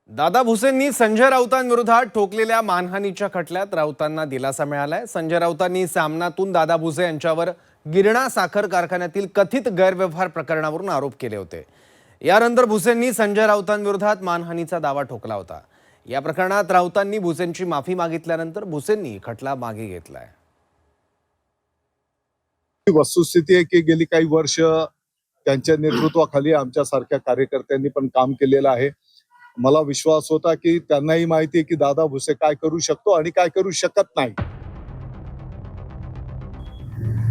दादा भुसेंनी संजय राऊतांविरोधात ठोकलेल्या मानहानीच्या खटल्यात राऊतांना दिलासा मिळालाय। संजय राऊतांनी सामनातून दादा भुसे यांच्यावर गिरणा साखर कारखान्यातील कथित गैरव्यवहार प्रकरणावरून आरोप केले होते। यानंतर भुसेंनी संजय राऊतांविरोधात मानहानीचा दावा ठोकला होता। या प्रकरणात राऊतांनी भुसेंची माफी मागितल्यानंतर भुसेंनी खटला मागे घेतलाय। वस्तुस्थिती आहे की गेली काही वर्ष त्यांच्या नेतृत्वाखाली आमच्यासारख्या कार्यकर्त्यांनी पण काम केलेलं आहे। मला विश्वास होता की त्यांनाही माहिती आहे की दादा भुसे काय करू शकतो आणि काय करू शकत नाही।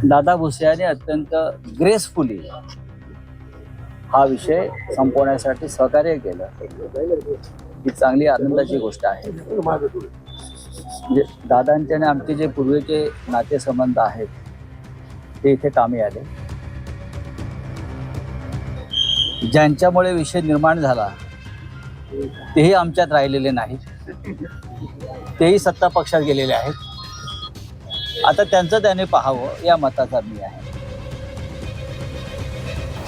दादा भुसे यांनी अत्यंत ग्रेसफुली हा विषय संपवण्यासाठी सहकार्य केलं ही चांगली आनंदाची गोष्ट आहे। म्हणजे दादांचे आणि आमचे जे पूर्वीचे नातेसंबंध आहेत ते इथे कामी आले। ज्यांच्यामुळे विषय निर्माण झाला तेही आमच्यात राहिलेले नाहीत, तेही सत्ता पक्षात गेलेले आहेत। आता त्यांचं त्याने पाहावं या मताचा मी आहे।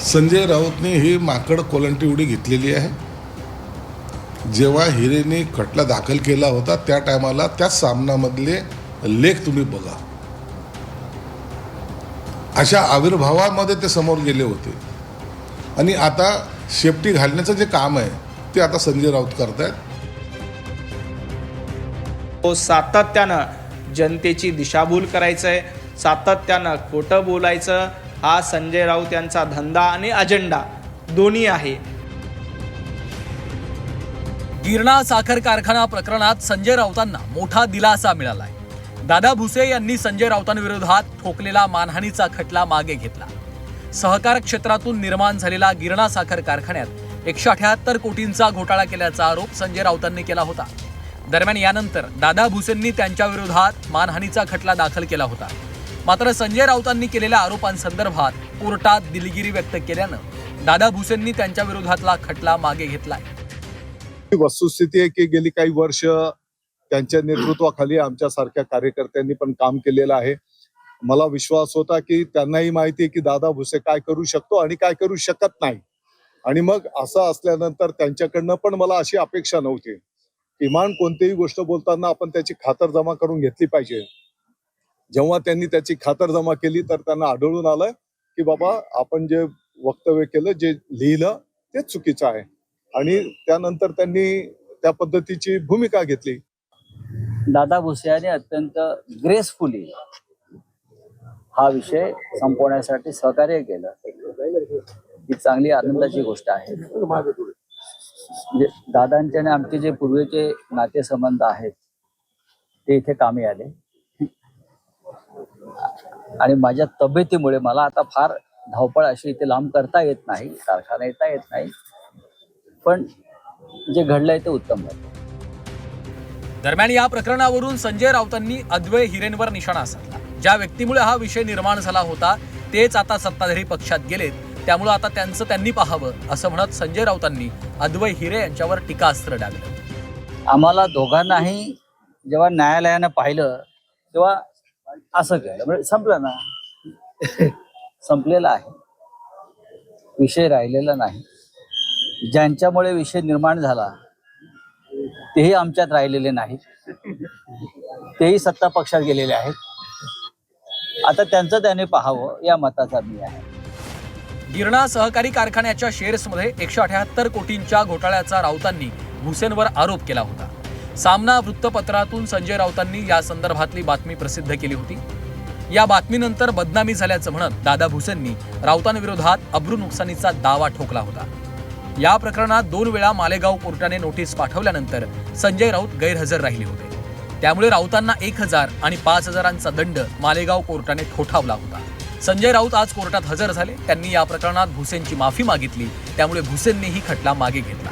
संजय राऊतने ही माकड कोलंटी उडी घेतलेली आहे। जेव्हा हिरेने खटला दाखल केला होता त्या टायमाला त्या सामनामधले लेख तुम्ही बघा, अशा आविर्भावामध्ये ते समोर गेले होते आणि आता शेपटी घालण्याचं जे काम आहे ते आता संजय राऊत करतायत। तो सातत्यानं जनतेची दिशाभूल करायचंय, सातत्यानं खोटं बोलायचं, हा संजय राऊत यांचा धंदा आणि अजेंडा दोन्ही आहे। गिरणा साखर कारखाना प्रकरणात संजय राऊतांना मोठा दिलासा मिळालाय। दादा भुसे यांनी संजय राऊतांविरोधात ठोकलेला मानहानीचा खटला मागे घेतला। सहकार क्षेत्रातून निर्माण झालेला गिरणा साखर कारखान्यात 178 कोटींचा घोटाळा केल्याचा आरोप संजय राऊतांनी केला होता। दरम्यान यानंतर दादा भुसेंनी त्यांच्या विरोधात मानहानीचा खटला दाखल केला होता। मात्र संजय राऊतांनी केलेल्या आरोपांसंदर्भात कोर्टात दिलगिरी व्यक्त केल्यानं दादा भुसेंनी त्यांच्या विरोधातला खटला मागे घेतलाय। वस्तुस्थिती आहे की गेली काही वर्ष त्यांच्या नेतृत्वाखाली आमच्यासारख्या कार्यकर्त्यांनी पण काम केलेलं आहे। मला विश्वास होता की त्यांनाही माहिती आहे की दादा भुसे काय करू शकतो आणि काय करू शकत नाही। आणि मग असं असल्यानंतर त्यांच्याकडनं पण मला अशी अपेक्षा नव्हती। किमान कोणतीही गोष्ट बोलताना आपण त्याची खातरजमा करून घेतली पाहिजे। जेव्हा त्यांनी त्याची खातरजमा केली तर त्यांना आढळून आलं की बाबा आपण जे वक्तव्य केलं, जे लिहिलं ते चुकीचं आहे आणि त्यानंतर त्यांनी त्या पद्धतीची भूमिका घेतली। दादा भुसे यांनी अत्यंत ग्रेसफुली हा विषय संपवण्यासाठी सहकार्य केलं ही चांगली आनंदाची गोष्ट आहे। म्हणजे दादांचे आणि आमचे जे पूर्वीचे नातेसंबंध आहेत ते इथे कामी आले आणि माझ्या तब्येतीमुळे मला आता फार धावपळ अशी इथे लांब करता येत नाही, कारखाना येता येत नाही, पण जे घडलंय ते उत्तम झालं। दरम्यान या प्रकरणावरून संजय राऊतांनी अद्वै हिरेंवर निशाणा साधला। ज्या व्यक्तीमुळे हा विषय निर्माण झाला होता तेच आता सत्ताधारी पक्षात गेलेत, त्यामुळे आता त्यांचं त्यांनी पाहावं असं म्हणत संजय राऊतांनी अद्वै हिरे यांच्यावर टीकास्त्र डागलं। आम्हाला दोघांनाही जेव्हा न्यायालयानं पाहिलं तेव्हा असं केलं, म्हणजे संपलं ना, संपलेला आहे विषय, राहिलेला नाही। ज्यांच्यामुळे विषय निर्माण झाला तेही आमच्यात राहिलेले नाहीत, तेही सत्ता पक्षात गेलेले आहेत। आता त्यांचं त्याने पाहावं या मताचा मी आहे। गिरणा सहकारी कारखान्याच्या शेअर्समध्ये 178 कोटींच्या घोटाळ्याचा राऊतांनी भुसेंवर आरोप केला होता। सामना वृत्तपत्रातून संजय राऊतांनी या संदर्भातली बातमी प्रसिद्ध केली होती। या बातमीनंतर बदनामी झाल्याचं म्हणत दादा भुसेंनी राऊतांविरोधात अब्रू नुकसानीचा दावा ठोकला होता। या प्रकरणात 2 वेळा मालेगाव कोर्टाने नोटीस पाठवल्यानंतर संजय राऊत गैरहजर राहिले होते, त्यामुळे राऊतांना 1000 आणि 5000चा दंड मालेगाव कोर्टाने ठोठावला होता। संजय राऊत आज कोर्टात हजर झाले। त्यांनी या प्रकरणात भुसेंची माफी मागितली, त्यामुळे भुसेंनीही खटला मागे घेतला।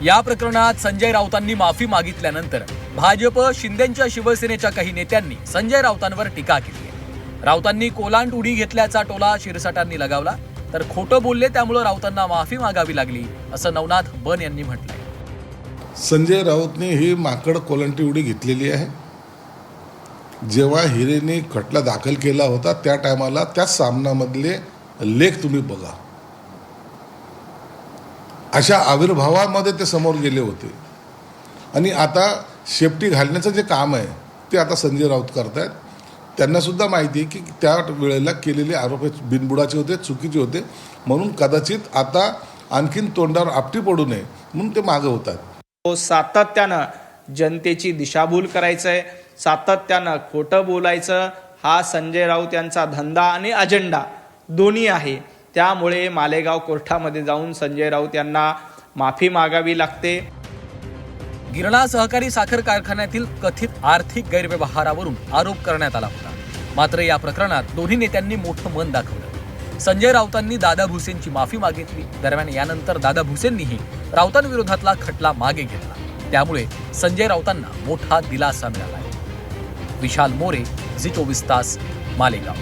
या प्रकरणात संजय राऊतांनी माफी मागितल्यानंतर भाजप, शिंदेच्या शिवसेनेच्या काही नेत्यांनी संजय राऊतांवर टीका केली आहे। राऊतांनी कोलांट उडी घेतल्याचा टोला शिरसाटांनी लगावला, तर खोटं बोलले त्यामुळे राऊतांना माफी मागावी लागली असं नवनाथ बन यांनी म्हटलंय। संजय राऊतने ही माकड कोलंटी उडी घेतलेली आहे। जेव्हा हिरेने खटला दाखल केला होता त्या टायमाला त्या सामनामधले लेख तुम्ही बघा, अशा आविर्भावामध्ये ते समोर गेले होते आणि आता शेपटी घालण्याचं जे काम आहे ते आता संजय राऊत करतायत. त्यांनासुद्धा माहिती आहे की त्या वेळेला केलेले आरोप हे बिनबुडाचे होते, चुकीचे होते, म्हणून कदाचित आता आणखीन तोंडावर आपटी पडू नये म्हणून ते मागं होतात. तो सातत्यानं जनतेची दिशाभूल करायचंय, सातत्यानं खोटं बोलायचं, हा संजय राऊत यांचा धंदा आणि अजेंडा दोन्ही आहे. त्यामुळे मालेगाव कोर्टामध्ये जाऊन संजय राऊत यांना माफी मागावी लागते. गिरणा सहकारी साखर कारखान्यातील कथित आर्थिक गैरव्यवहारावरून आरोप करण्यात आला होता. मात्र या प्रकरणात दोन्ही नेत्यांनी मोठं मन दाखवलं. संजय राऊतांनी दादा भुसेंची माफी मागितली. दरम्यान यानंतर दादा भुसेंनीही राऊतांविरोधातला खटला मागे घेतला. त्यामुळे संजय राऊतांना मोठा दिलासा मिळाला. विशाल मोरे, झी 24 तास, मालेगाव.